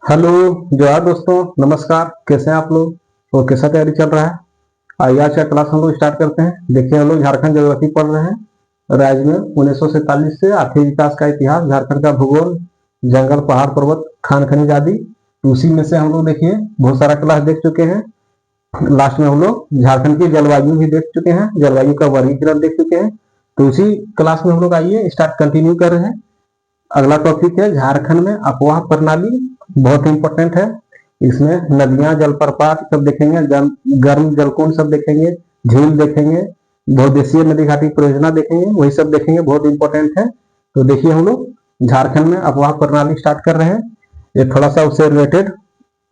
Hello. जोहार दोस्तों, नमस्कार। कैसे हैं आप लोग और कैसा तैयारी चल रहा है? आइए आज का क्लास हम लोग स्टार्ट करते हैं। देखिए, हम लोग झारखंड ज्योग्राफी पढ़ रहे हैं। राज्य में 1947 से आर्थिक विकास का इतिहास, झारखंड का भूगोल, जंगल, पहाड़, पर्वत, खान खनिज आदि। उसी में से हम लोग देखिए बहुत सारा क्लास देख चुके हैं। लास्ट में हम लोग झारखंड की जलवायु भी देख चुके हैं, जलवायु का वर्गीकरण देख चुके हैं। तो उसी क्लास में हम लोग आइए स्टार्ट कंटिन्यू कर रहे हैं। अगला टॉपिक है झारखंड में अफवाह प्रणाली। बहुत इंपॉर्टेंट है। इसमें नदियां, जलप्रपात सब देखेंगे, गर्म जलकुंड सब देखेंगे, झील देखेंगे, बहुदेशीय नदी घाटी परियोजना देखेंगे, वही सब देखेंगे। बहुत इंपॉर्टेंट है। तो देखिए, हम लोग झारखंड में अफवाह प्रणाली स्टार्ट कर रहे हैं। ये थोड़ा सा उससे रिलेटेड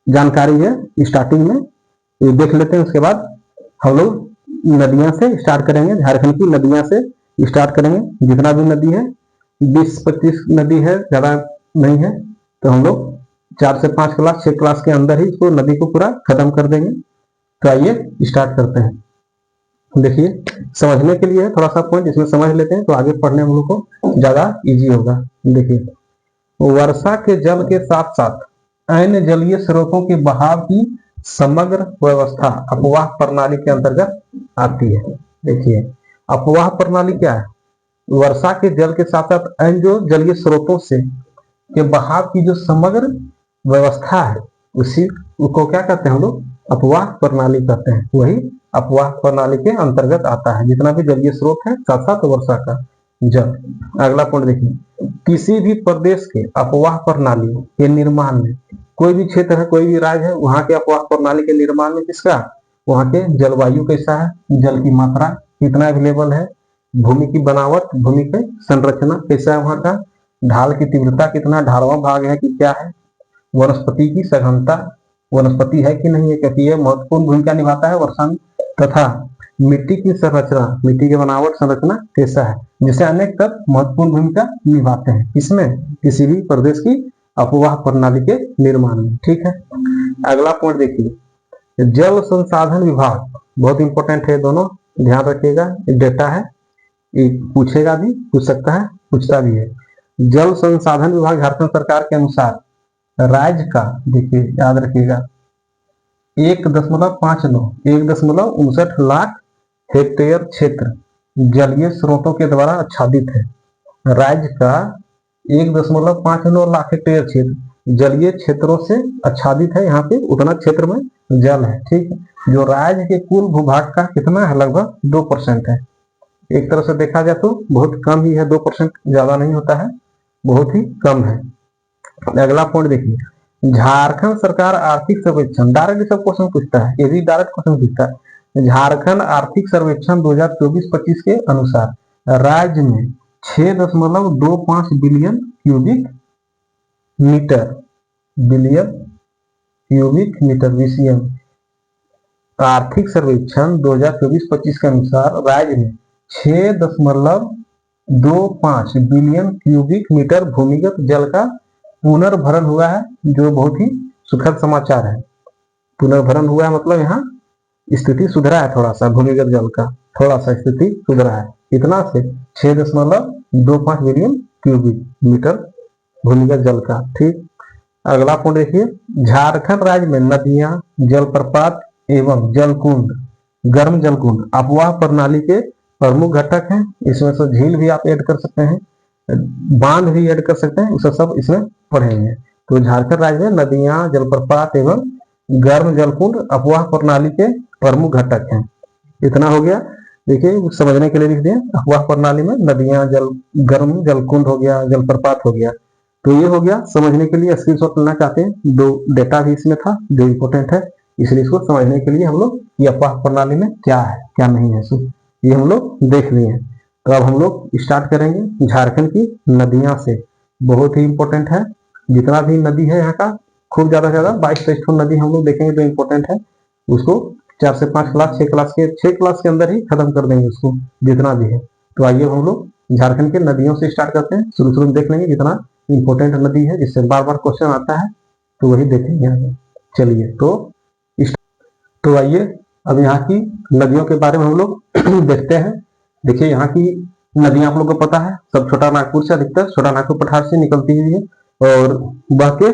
जानकारी है। स्टार्टिंग में ये देख लेते हैं, उसके बाद हम लोग नदियां से स्टार्ट करेंगे। झारखंड की नदियां से स्टार्ट करेंगे। जितना भी नदी है 20-25 नदी है, ज्यादा नहीं है। तो हम लोग 4 से 5 क्लास, 6 क्लास के अंदर ही इसको नदी को पूरा खत्म कर देंगे। तो आइए स्टार्ट करते हैं। देखिए, समझने के लिए थोड़ा सा पॉइंट इसमें समझ लेते हैं तो आगे पढ़ने हम लोग को ज्यादा इजी होगा। देखिए, वर्षा के जल के साथ साथ अन्य जलीय स्रोतों के बहाव की समग्र व्यवस्था अपवाह प्रणाली के अंतर्गत आती है। देखिए, अपवाह प्रणाली क्या है? वर्षा के जल के साथ साथ अन्य जो जलीय स्रोतों से के बहाव की जो समग्र व्यवस्था है, उसी को क्या कहते हैं हम लोग? अपवाह प्रणाली कहते हैं। वही अपवाह प्रणाली के अंतर्गत आता है। जितना भी जलीय स्रोत है, साथ साथ वर्षा का जल। अगला पॉइंट देखिए, किसी भी प्रदेश के अपवाह प्रणाली के निर्माण में, कोई भी क्षेत्र है, कोई भी राज्य है, वहां के अपवाह प्रणाली के निर्माण में किसका? वहां के जलवायु कैसा है, जल की मात्रा कितना अवेलेबल है, भूमि की बनावट, भूमि की संरचना कैसा है, वहां का ढाल की तीव्रता कितना, ढालवा भाग है कि क्या है, वनस्पति की सघनता, वनस्पति है कि नहीं है, क्योंकि यह महत्वपूर्ण भूमिका निभाता है वर्षा में। तथा मिट्टी की संरचना, मिट्टी की बनावट, संरचना कैसा है, जिसे अनेक तत्व महत्वपूर्ण भूमिका निभाते हैं। इसमें किसी भी प्रदेश की अपवाह प्रणाली के निर्माण में। ठीक है। अगला पॉइंट देखिए, जल संसाधन विभाग बहुत इंपॉर्टेंट है। दोनों ध्यान रखिएगा, डेटा है, पूछेगा भी, पूछ सकता है, पूछता भी है। जल संसाधन विभाग झारखंड सरकार के अनुसार राज्य का, देखिए याद रखिएगा, 1.59 लाख हेक्टेयर क्षेत्र जलीय स्रोतों के द्वारा आच्छादित है। राज्य का 1.59 लाख हेक्टेयर क्षेत्र जलीय क्षेत्रों से आच्छादित है। यहाँ पे उतना क्षेत्र में जल है। ठीक है। जो राज्य के कुल भूभाग का कितना है? लगभग 2% है। एक तरह से देखा जाए तो बहुत कम ही है, 2%, ज्यादा नहीं होता है, बहुत ही कम है। अगला पॉइंट देखिए, झारखंड सरकार आर्थिक सर्वेक्षण, डायरेक्ट सब क्वेश्चन पूछता है, ये भी डायरेक्ट क्वेश्चन पूछता है। झारखंड आर्थिक सर्वेक्षण 2024-25 के अनुसार राज्य में 6.25 बिलियन क्यूबिक मीटर VCM। आर्थिक सर्वेक्षण 2024-25 के अनुसार राज्य में 6.25 बिलियन क्यूबिक मीटर भूमिगत जल का पुनर्भरण हुआ है, जो बहुत ही सुखद समाचार है। पुनर्भरण हुआ है मतलब यहाँ स्थिति सुधरा है थोड़ा सा, भूमिगत जल का थोड़ा सा स्थिति सुधरा है। इतना से 6.25 बिलियन क्यूबिक मीटर भूमिगत जल का। ठीक। अगला पॉइंट देखिए, झारखंड राज्य में नदियां, जलप्रपात एवं जलकुंड, गर्म जलकुंड अपवाह प्रणाली के प्रमुख घटक हैं। इसमें से झील भी आप ऐड कर सकते हैं, बांध भी ऐड कर सकते हैं, उसे सब इसमें पढ़ेंगे। तो झारखंड राज्य में नदियां, जलप्रपात एवं गर्म जलकुंड अपवाह प्रणाली के प्रमुख घटक हैं। इतना हो गया। देखिए, समझने के लिए लिख दिए, अपवाह प्रणाली में नदियां, गर्म जलकुंड हो गया, जलप्रपात हो गया। तो ये हो गया समझने के लिए। स्क्रीनशॉट लेना चाहते हैं, दो डेटा भी इसमें था जो इंपॉर्टेंट है, इसलिए इसको समझने के लिए हम लोग ये अपवाह प्रणाली में क्या है क्या नहीं है, सो ये हम लोग देख लिए हैं। तो अब हम लोग स्टार्ट करेंगे झारखंड की नदियां से। बहुत ही इंपॉर्टेंट है। जितना भी नदी है यहाँ का, खूब ज्यादा से ज्यादा 22-23 नदी हम लोग देखेंगे तो इंपॉर्टेंट है। उसको 4 से 5 क्लास, 6 क्लास के अंदर ही खत्म कर देंगे उसको, जितना भी है। तो आइए हम लोग झारखंड के नदियों से स्टार्ट करते हैं। शुरू शुरू में देख लेंगे जितना इंपॉर्टेंट नदी है, जिससे बार बार क्वेश्चन आता है, तो वही देखेंगे आगे। चलिए, तो आइए अब यहाँ की नदियों के बारे में हम लोग देखते हैं। देखिए, यहाँ की नदियां आप लोग को पता है, सब छोटा नागपुर से, अधिकतर छोटा नागपुर पठार से निकलती हुई है और बह के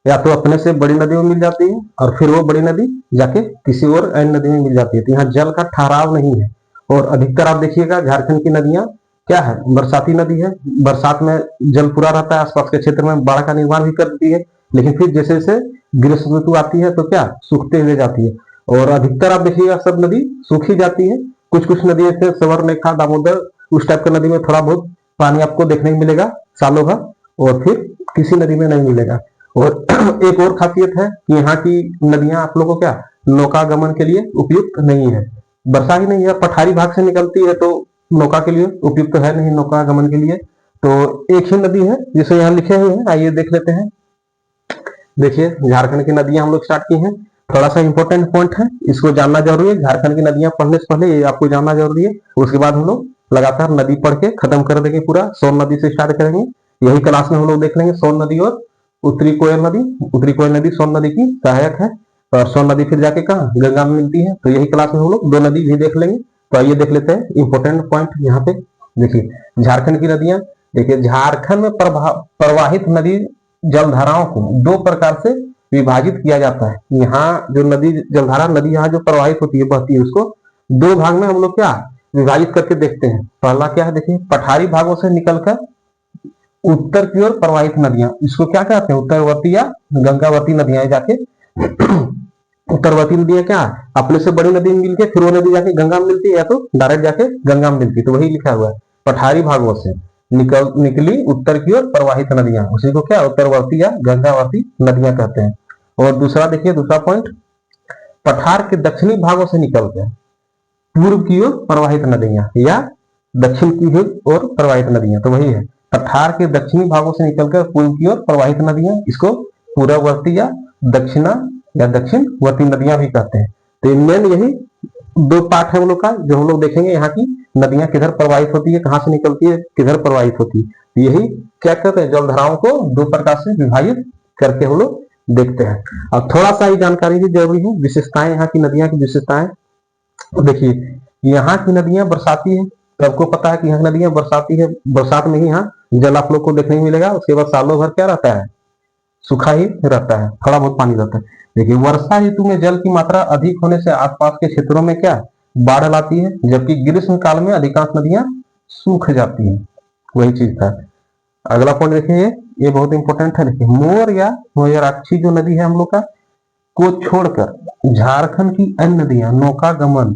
या तो अपने से बड़ी नदी में मिल जाती है और फिर वो बड़ी नदी जाके किसी और अन्य नदी में मिल जाती है। तो यहाँ जल का ठहराव नहीं है। और अधिकतर आप देखिएगा झारखंड की नदियां क्या है, बरसाती नदी है। बरसात में जल पूरा रहता है, आसपास के क्षेत्र में बाढ़ का निर्माण भी करती है, लेकिन फिर जैसे जैसे ग्रीष्म ऋतु आती है तो क्या सूखते हुए जाती है। और अधिकतर आप देखिएगा सब नदी सूखी जाती है। कुछ कुछ नदी जैसे सवर्णरेखा, दामोदर, उस टाइप की नदी में थोड़ा बहुत पानी आपको देखने को मिलेगा सालों भर, और फिर किसी नदी में नहीं मिलेगा। और एक और खासियत है कि यहाँ की नदियां आप लोगों को क्या नौकागमन के लिए उपयुक्त नहीं है। वर्षा ही नहीं है, पठारी भाग से निकलती है तो नौका के लिए उपयुक्त है नहीं, नौकागमन के लिए। तो एक ही नदी है जिसे यहाँ लिखे हुए हैं, आइए देख लेते हैं। देखिए झारखंड की नदियां हम लोग स्टार्ट की हैं। थोड़ा सा इंपॉर्टेंट पॉइंट है, इसको जानना जरूरी है। झारखंड की नदियां पढ़ने से पहले ये आपको जानना जरूरी है। उसके बाद हम लोग लगातार नदी पढ़ के खत्म कर देंगे पूरा। सोन नदी से स्टार्ट करेंगे, यही क्लास में हम लोग देख लेंगे सोन नदी और उत्तरी कोयल नदी। उत्तरी कोयल नदी सोन नदी की सहायक है, और सोन नदी फिर जाके कहाँ गंगा में मिलती है। तो यही क्लास में हम लोग दो नदी भी देख लेंगे। तो आइए देख लेते हैं इंपॉर्टेंट पॉइंट यहाँ पे। देखिए झारखंड की नदियां, देखिए झारखंड में प्रवाहित नदी जलधाराओं को दो प्रकार से विभाजित किया जाता है। यहाँ जो नदी जलधारा नदी यहाँ जो प्रवाहित होती है, बहती है, उसको दो भाग में हम लोग क्या विभाजित करके देखते हैं। पहला क्या है, देखिए पठारी भागों से निकलकर उत्तर की ओर प्रवाहित नदियां, इसको क्या कहते हैं उत्तरवर्ती या गंगावर्ती नदियां जाके उत्तरवर्ती नदियां क्या अपने से बड़ी नदी में मिलके फिर वो नदी जाके गंगा में मिलती है, या तो डायरेक्ट जाके गंगा में मिलती है। तो वही लिखा हुआ है पठारी भागों से निकली उत्तर की ओर प्रवाहित नदियां, उसी को क्या उत्तरवर्ती या गंगावर्ती नदियां कहते हैं। और दूसरा देखिए, दूसरा पॉइंट, पठार के दक्षिणी भागों से निकलकर पूर्व की ओर प्रवाहित नदियां या दक्षिण की ओर प्रवाहित नदियां। तो वही है पठार के दक्षिणी भागों से निकलकर पूर्व की ओर प्रवाहित नदियां, इसको पूर्ववर्ती या दक्षिणा या दक्षिणवर्ती नदियां भी कहते हैं। तो मेन यही दो पार्ट है हम लोग का, जो हम लोग देखेंगे यहाँ की नदियां किधर प्रवाहित होती है, कहाँ से निकलती है, किधर प्रवाहित होती है। यही क्या कहते हैं, जलधाराओं को दो प्रकार से विभाजित करके हम लोग देखते हैं। अब थोड़ा सा ही जानकारी भी जरूरी है, विशेषताएं, यहाँ की नदियां की विशेषताएं। देखिए यहाँ की नदियां बरसाती है, सबको पता है कि यहाँ नदियां बरसाती है। बरसात में ही यहाँ जल आप लोग को देखने को मिलेगा। उसके बाद सालों भर क्या रहता है, सूखा ही रहता है, थोड़ा बहुत पानी रहता है। देखिए वर्षा ऋतु में जल की मात्रा अधिक होने से आसपास के क्षेत्रों में क्या बाढ़ लाती है, जबकि ग्रीष्म काल में अधिकांश नदियां सूख जाती है। वही चीज था। अगला पॉइंट देखिए, ये बहुत इंपॉर्टेंट है। देखिए मोर या मयूराक्षी जो नदी है हम लोग का को छोड़कर झारखंड की अन्य नदियां नौकागमन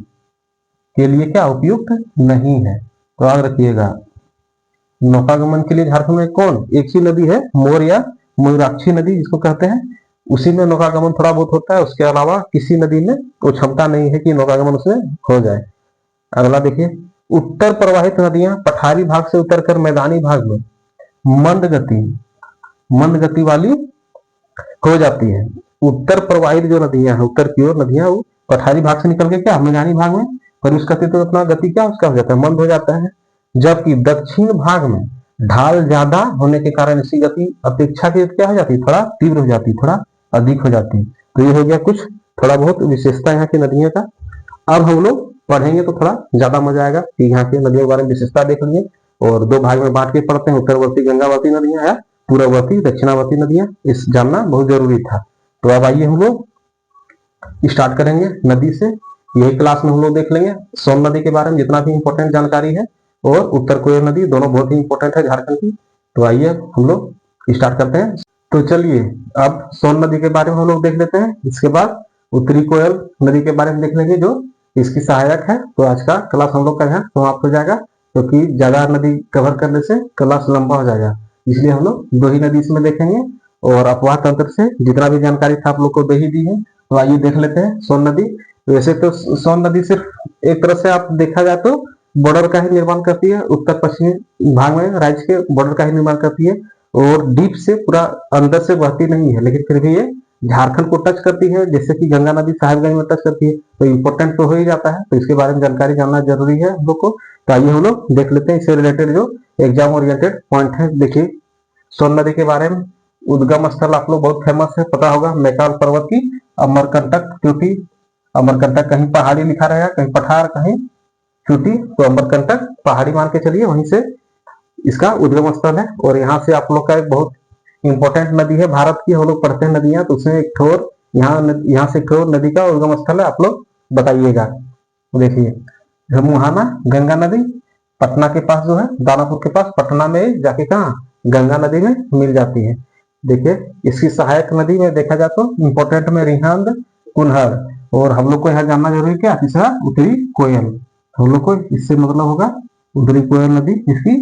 के लिए क्या उपयुक्त नहीं है। तो याद रखिएगा, नौकागमन के लिए झारखंड में कौन एक ही नदी है, मोर या मयूराक्षी नदी जिसको कहते हैं, उसी में नौकागमन थोड़ा बहुत होता है। उसके अलावा किसी नदी में वो क्षमता नहीं है कि नौकागमन उसमें हो जाए। अगला देखिए, उत्तर प्रवाहित नदियां पठारी भाग से उतरकर मैदानी भाग में मंद गति वाली हो जाती है। उत्तर प्रवाहित जो नदियां है, उत्तर की ओर नदियां, वो पठारी भाग से निकल के क्या मैदानी भाग में प्रवेश करती, तो अपना गति क्या उसका हो जाता है, मंद हो जाता है। जबकि दक्षिण भाग में ढाल ज्यादा होने के कारण इसकी गति अपेक्षाकृत क्या हो जाती है, थोड़ा तीव्र हो जाती है, थोड़ा अधिक हो जाती है। तो ये हो गया कुछ थोड़ा बहुत विशेषता यहाँ की नदियों का। अब हम लोग पढ़ेंगे तो थोड़ा ज्यादा मजा आएगा कि यहाँ की नदियों के बारे में विशेषता देख लिए, और दो भाग में बांट के पढ़ते हैं, उत्तरवर्ती गंगावर्ती नदियां या पूर्ववर्ती दक्षिणावर्ती नदियां। इस जानना बहुत जरूरी था। तो अब आइए हम लोग स्टार्ट करेंगे नदी से। यही क्लास में हम लोग देख लेंगे सोन नदी के बारे में जितना भी इंपॉर्टेंट जानकारी है, और उत्तर कोयल नदी, दोनों बहुत ही इंपॉर्टेंट है झारखंड की। तो आइए हम लोग स्टार्ट करते हैं। तो चलिए अब सोन नदी के बारे में हम लोग देख लेते हैं, इसके बाद उत्तरी कोयल नदी के बारे में देख लेंगे जो इसकी सहायक है। तो आज का क्लास हम लोग का यहाँ समाप्त हो जाएगा, क्योंकि ज्यादा नदी कवर करने से क्लास लंबा हो जाएगा, इसलिए हम लोग दो ही नदी इसमें देखेंगे। और अपवाह तंत्र से जितना भी जानकारी था आप लोग को दे ही दी है। तो आइए देख लेते हैं सोन नदी। वैसे तो सोन नदी सिर्फ एक तरह से आप देखा जाए तो बॉर्डर का ही निर्माण करती है, उत्तर पश्चिमी भाग में राज्य के बॉर्डर का ही निर्माण करती है, और डीप से पूरा अंदर से बहती नहीं है, लेकिन फिर भी ये झारखंड को टच करती है, जैसे कि गंगा नदी साहिबगंज में टच करती है। तो इंपॉर्टेंट तो हो ही जाता है, तो इसके बारे में जानकारी जानना जरूरी है हम लोग को। तो आइए हम लोग देख लेते हैं इससे रिलेटेड जो एग्जाम ओरिएंटेड पॉइंट है। देखिए सोन नदी के बारे में, उद्गम स्थल आप लोग बहुत फेमस है, पता होगा, मैकाल पर्वत की अमरकंटक चोटी। अमरकंटक कहीं पहाड़ी लिखा रहेगा, कहीं पठार, कहीं चोटी, तो अमरकंटक पहाड़ी मान के चलिए, वहीं से इसका उद्गम स्थल है। और यहाँ से आप लोग का एक बहुत इंपॉर्टेंट नदी है भारत की, हम लोग पढ़ते हैं नदियां, तो उसमें एक ठोर यहाँ से एक ठोर नदी का उद्गम स्थल है, आप लोग बताइएगा। देखिए मुहाना गंगा नदी पटना के पास जो है, दानापुर के पास पटना में जाके कहा गंगा नदी में मिल जाती है। देखिए इसकी सहायक नदी में देखा जाए तो इंपॉर्टेंट में रिहंद, कुल्हड़, और हम लोग को यहाँ जानना जरूरी है क्या, तीसरा उत्तरी कोयल। हम लोग को इससे मतलब होगा उत्तरी कोयल नदी इसकी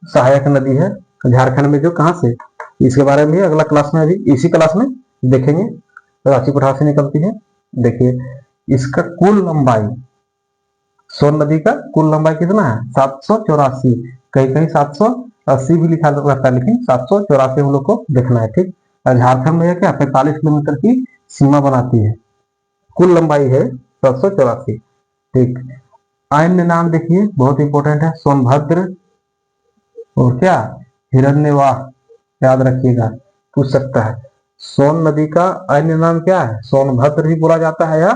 सहायक नदी है झारखंड में, जो कहाँ से, इसके बारे में भी अगला क्लास में, अभी इसी क्लास में देखेंगे। रांची पठार से निकलती है। देखिए इसका कुल लंबाई, सोन नदी का कुल लंबाई कितना है 784, कहीं कहीं 780 भी लिखा रहता है, लेकिन 784 हम लोग को देखना है, ठीक। और झारखंड में क्या 45 किलोमीटर की सीमा बनाती है, कुल लंबाई है 784, ठीक। अन्य नाम देखिए बहुत इंपॉर्टेंट है, सोनभद्र और क्या हिरण्यवाह, याद रखिएगा, पूछ सकता है। सोन नदी का अन्य नाम क्या है, सोनभद्र भी बोला जाता है या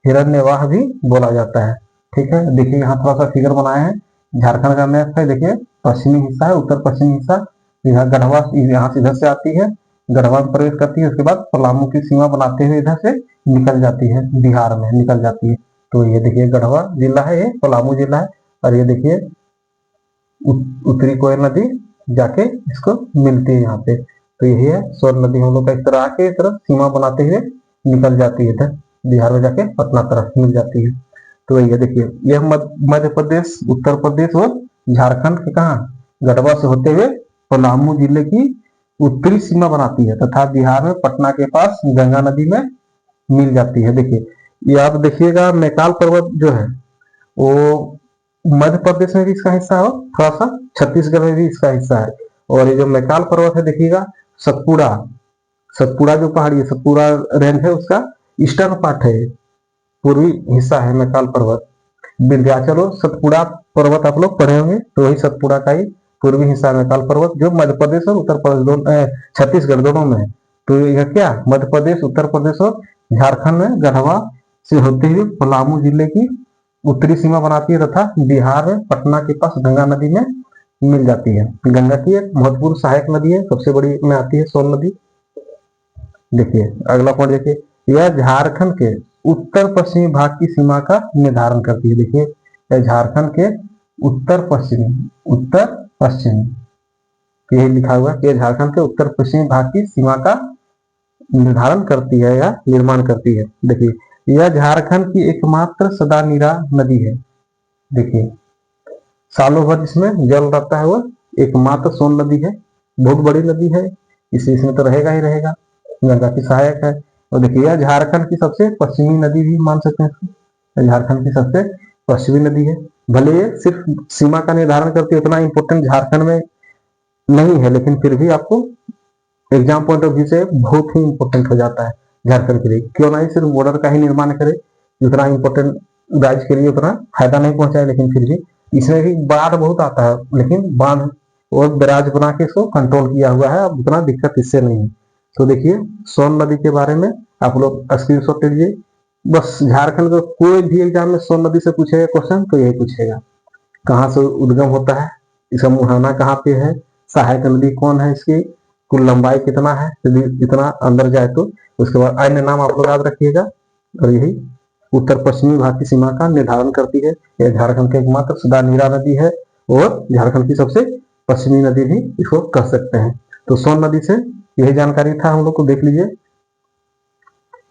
हिरण्यवाह भी बोला जाता है, ठीक है। देखिए यहाँ थोड़ा सा फिगर बनाए हैं, झारखंड का मैप है, देखिए पश्चिमी हिस्सा है, उत्तर पश्चिमी हिस्सा, यहाँ गढ़वा यहाँ से इधर से आती है, गढ़वा में प्रवेश करती है, उसके बाद पलामू की सीमा बनाते हुए इधर से निकल जाती है, बिहार में निकल जाती है। तो ये देखिए गढ़वा जिला है, ये पलामू जिला है, और ये देखिए उत्तरी कोयल नदी जाके इसको मिलती है यहाँ पे। तो यही है सोन नदी, हम लोग का इस तरह आके इस तरह सीमा बनाते हुए निकल जाती है, इधर बिहार में जाके पटना तरफ मिल जाती है। तो ये देखिए यह मध्य प्रदेश, उत्तर प्रदेश और झारखंड के कहा गढ़वा से होते हुए पलामू जिले की उत्तरी सीमा बनाती है, तथा बिहार में पटना के पास गंगा नदी में मिल जाती है। देखिए ये आप देखिएगा मैकाल पर्वत जो है वो मध्य प्रदेश में भी इसका हिस्सा हो, थोड़ा सा छत्तीसगढ़ में भी इसका हिस्सा है। और ये जो मैकाल पर्वत है देखिएगा सतपुड़ा, सतपुड़ा जो पहाड़ी है, सतपुड़ा रेंज है, उसका ईस्टर्न पार्ट है, पूर्वी हिस्सा है मैकाल पर्वत। विंध्याचल और सतपुड़ा पर्वत आप लोग पढ़े होंगे, तो वही सतपुड़ा का ही पूर्वी हिस्सा है मैकाल पर्वत, जो मध्य प्रदेश और उत्तर प्रदेश दोनों, छत्तीसगढ़ दोनों में है। तो यह क्या मध्य प्रदेश, उत्तर प्रदेश और झारखंड में गढ़वा से होते हुए पलामू जिले की उत्तरी सीमा बनाती है, तथा बिहार में पटना के पास गंगा नदी में मिल जाती है। गंगा की एक महत्वपूर्ण सहायक नदी है, सबसे बड़ी में आती है सोन नदी। देखिए अगला पॉइंट देखिए, यह झारखंड के उत्तर पश्चिमी भाग की सीमा का निर्धारण करती है। देखिए यह झारखंड के उत्तर पश्चिमी यही लिखा हुआ है कि झारखंड के उत्तर पश्चिमी भाग की सीमा का निर्धारण करती है या निर्माण करती है। देखिए यह झारखंड की एकमात्र सदानीरा नदी है। देखिए सालों भर इसमें जल रहता है, वो एकमात्र सोन नदी है, बहुत बड़ी नदी है, इसमें तो रहेगा ही रहेगा, गंगा की सहायक है। और देखिए यह झारखंड की सबसे पश्चिमी नदी भी मान सकते हैं इसको, झारखंड की सबसे पश्चिमी नदी है। भले ये सिर्फ सीमा का निर्धारण करती है, उतना इंपॉर्टेंट झारखंड में नहीं है, लेकिन फिर भी आपको एग्जाम पॉइंट ऑफ व्यू से बहुत ही इंपॉर्टेंट हो जाता है झारखंड के लिए। क्यों ना ही सिर्फ बॉर्डर का ही निर्माण करे, जितना इंपॉर्टेंट राज्य के लिए उतना फायदा नहीं पहुंचाए, लेकिन फिर भी इसमें भी बाढ़ बहुत आता है, लेकिन बांध और बैराज बना के इसको कंट्रोल किया हुआ है, अब उतना दिक्कत इससे नहीं है। तो देखिए सोन नदी के बारे में आप लोग स्क्रीनशॉट ले लीजिए। बस झारखंड का कोई भी एग्जाम में सोन नदी से पूछेगा क्वेश्चन तो यही पूछेगा, कहाँ से उद्गम होता है, इसका मुहाना कहाँ पे है, सहायक नदी कौन है, इसकी कुल लंबाई कितना है, यदि इतना अंदर जाए तो। उसके बाद अन्य नाम आप लोग याद रखिएगा, और यही उत्तर पश्चिमी भाग की सीमा का निर्धारण करती है। यह झारखंड की एकमात्र सदानीरा नदी है और झारखंड की सबसे पश्चिमी नदी भी इसको कह सकते हैं। तो सोन नदी से यही जानकारी था, हम लोग को देख लीजिए,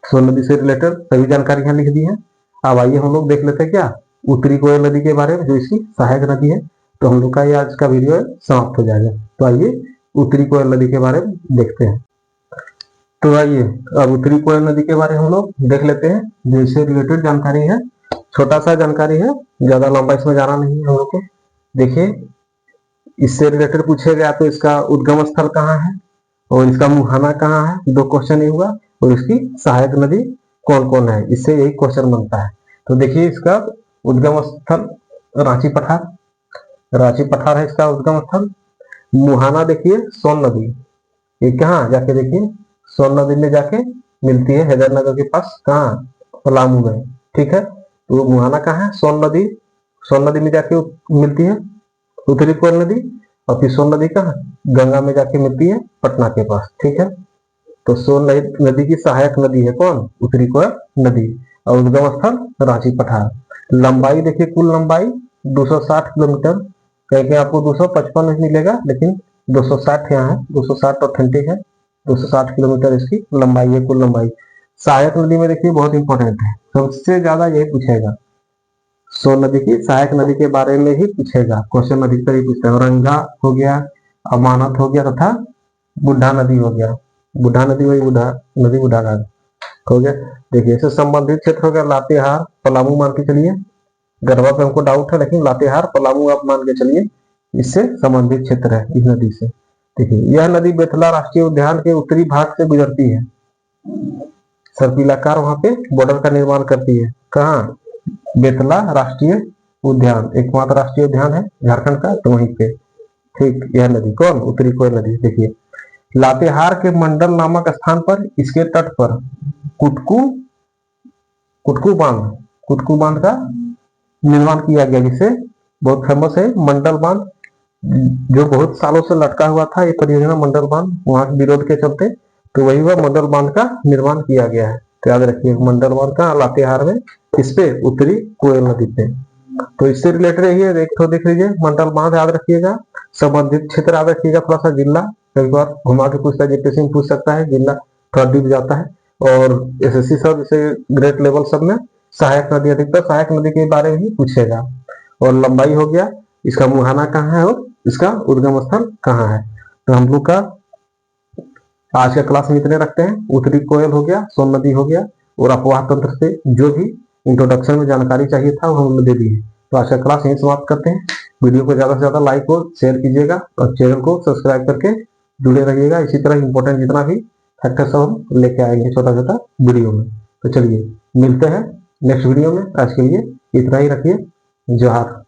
सोन नदी से रिलेटेड सभी जानकारी यहाँ लिख दी है। अब आइए हम लोग देख लेते हैं क्या उत्तरी कोयल नदी के बारे में, जो इसकी सहायक नदी है। तो हम लोग का ये आज का वीडियो समाप्त हो जाएगा। तो आइए उत्तरी कोयल नदी के बारे में देखते हैं। तो आइए अब उत्तरी कोयल नदी के बारे में हम लोग देख लेते हैं, जो इससे रिलेटेड जानकारी है। छोटा सा जानकारी है, ज्यादा लंबा इसमें जाना नहीं है हम लोग को। देखिए इससे रिलेटेड पूछे गया तो इसका उद्गम स्थल कहाँ है और इसका मुहाना कहाँ है, दो क्वेश्चन ये हुआ, और इसकी सहायक नदी कौन कौन है, इससे यही क्वेश्चन बनता है। तो देखिए इसका उद्गम स्थल रांची पठार, रांची पठार है इसका उद्गम स्थल। मुहाना देखिए सोन नदी, ये कहाँ जाके देखिए सोन नदी में जाके मिलती है हैदरनगर के पास, कहाँ पलामू में, ठीक है। तो मुहाना कहाँ है, सोन नदी, सोन नदी में जाके मिलती है उत्तरी कोयल नदी। और फिर सोन नदी कहाँ, गंगा में जाके मिलती है पटना के पास। ठीक है, तो सोन नदी की सहायक नदी है कौन, उत्तरी कोयल नदी। और उद्गम स्थल रांची पठार। लंबाई देखिए, कुल लंबाई 260 किलोमीटर। कहीं कहीं आपको 255 मिलेगा, लेकिन 260 यहाँ है, 260 ऑथेंटिक है। 260 किलोमीटर इसकी लंबाई है, कुल लंबाई। सहायक नदी में देखिए बहुत इंपॉर्टेंट है, सबसे ज्यादा यही पूछेगा, सोन नदी की सहायक नदी के बारे में ही पूछेगा क्वेश्चन, अधिकतर ही पूछता है। औरंगा हो गया, अमानत हो गया, तथा बुढ़ा नदी हो गया। बुढ़ा नदी वही बुढ़ा नदी, बुढ़ा घाट हो गया। देखिए, इससे संबंधित क्षेत्र हो गया लातेहार, पलामू मान के चलिए। गढ़वा पे हमको डाउट है, लेकिन लातेहार पलामू आप मान के चलिए, इससे संबंधित क्षेत्र है इस नदी से। देखिए, यह नदी बेतला राष्ट्रीय उद्यान के उत्तरी भाग से गुजरती है। सर्पिलाकार वहां पे बॉर्डर का निर्माण करती है। कहाँ, बेतला राष्ट्रीय उद्यान, एकमात्र राष्ट्रीय उद्यान है झारखंड का, तो वहीं पे। ठीक, यह नदी कौन, उत्तरी कोयल नदी। देखिए, लातेहार के मंडल नामक स्थान पर इसके तट पर कुटकू कुटकू बांध का निर्माण किया गया, जिसे बहुत फेमस है मंडल बांध, जो बहुत सालों से लटका हुआ था ये परियोजना मंडल बांध, वहां के विरोध के चलते, तो वही वह मंडल बांध का निर्माण किया गया है। तो याद रखिए, मंडल बांध का लातेहार में, इस पे उत्तरी कोयल नदी पे। तो इससे रिलेटेड यही है, एक तो देख लीजिए मंडल बांध याद रखिएगा, संबंधित क्षेत्र याद रखिएगा, थोड़ा सा जिला कई बार घुमा के पूछता है, जीपीएससी में पूछ सकता है, जिला थोड़ा डीप जाता है। और एसएससी सब जैसे ग्रेड लेवल सब में सहायक नदी, अधिकतर सहायक नदी के बारे में ही पूछेगा। और लंबाई हो गया, इसका मुहाना कहाँ है और इसका उद्गम स्थल कहाँ है। तो हम लोग का आज का क्लास में इतने रखते हैं। उत्तरी कोयल हो गया, सोन नदी हो गया, और अफवाह तंत्र से जो भी इंट्रोडक्शन में जानकारी चाहिए था वो हमने दे दी है। तो आज का क्लास यहीं समाप्त करते हैं। वीडियो को ज्यादा से ज्यादा लाइक और शेयर कीजिएगा, और चैनल को सब्सक्राइब करके जुड़े रहिएगा। इसी तरह इंपॉर्टेंट जितना भी फैक्टर सब हम लेके आएंगे छोटा छोटा वीडियो में। तो चलिए मिलते हैं नेक्स्ट वीडियो में। आज के लिए इतना ही रखिए। जोहार।